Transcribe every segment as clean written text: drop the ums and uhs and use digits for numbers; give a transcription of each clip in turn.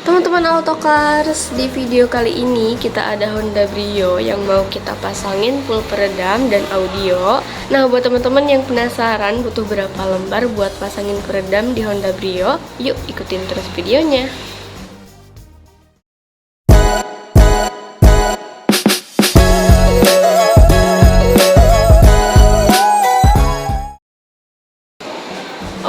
Teman-teman Autocars, di video kali ini kita ada Honda Brio yang mau kita pasangin full peredam dan audio. Nah, buat teman-teman yang penasaran butuh berapa lembar buat pasangin peredam di Honda Brio, yuk ikutin terus videonya.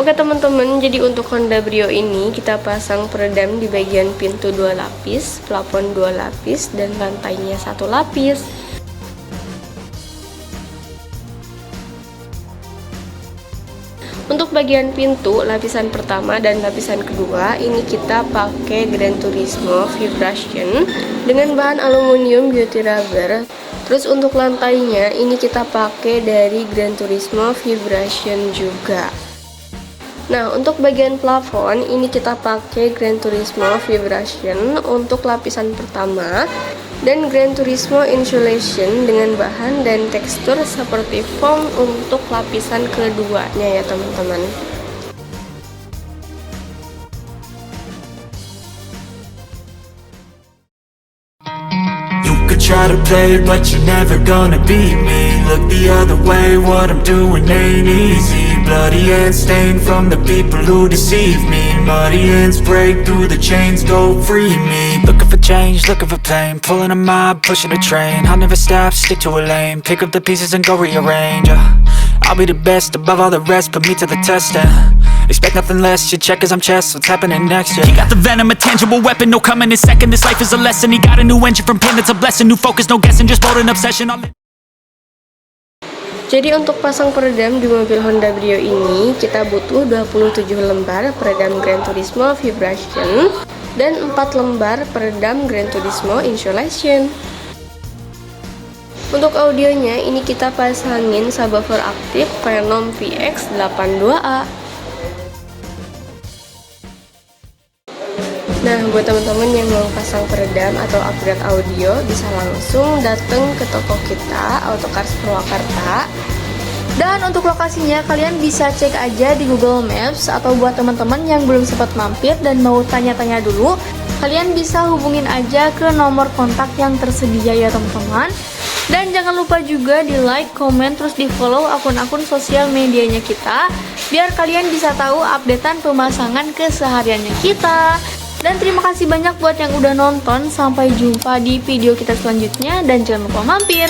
Oke teman-teman, jadi untuk Honda Brio ini kita pasang peredam di bagian pintu 2 lapis, plafon 2 lapis, dan lantainya 1 lapis. Untuk bagian pintu, lapisan pertama dan lapisan kedua ini kita pakai Gran Turismo Vibration dengan bahan aluminium beauty rubber. Terus untuk lantainya ini kita pakai dari Gran Turismo Vibration juga. Nah, untuk bagian plafon ini kita pakai Gran Turismo Vibration untuk lapisan pertama dan Gran Turismo Insulation dengan bahan dan tekstur seperti foam untuk lapisan keduanya ya teman-teman. Try to play but you're never gonna beat me. Look the other way, what I'm doing ain't easy. Bloody hands stained from the people who deceive me. Muddy hands break through the chains, go free me. Looking for change, looking for pain. Pulling a mob, pushing a train. I'll never stop, stick to a lane. Pick up the pieces and go rearrange. I'll be the best above all the rest, put me to the test expect nothing less, your check as I'm chess. What's happening next, yeah. He got the venom, a tangible weapon, no coming in second. This life is a lesson, he got a new engine from pain, that's a blessing. New focus, no guessing, just bold and obsession. Jadi untuk pasang peredam di mobil Honda Brio ini kita butuh 27 lembar peredam Gran Turismo Vibration dan 4 lembar peredam Gran Turismo Insulation. Untuk audionya ini kita pasangin subwoofer aktif Venom VX82A. Nah, buat teman-teman yang mau pasang peredam atau upgrade audio bisa langsung datang ke toko kita Autocars Purwakarta. Dan untuk lokasinya kalian bisa cek aja di Google Maps, atau buat teman-teman yang belum sempat mampir dan mau tanya-tanya dulu, kalian bisa hubungin aja ke nomor kontak yang tersedia ya teman-teman. Dan jangan lupa juga di like, komen, terus di follow akun-akun sosial medianya kita biar kalian bisa tahu updatean pemasangan kesehariannya kita. Dan terima kasih banyak buat yang udah nonton. Sampai jumpa di video kita selanjutnya dan jangan lupa mampir.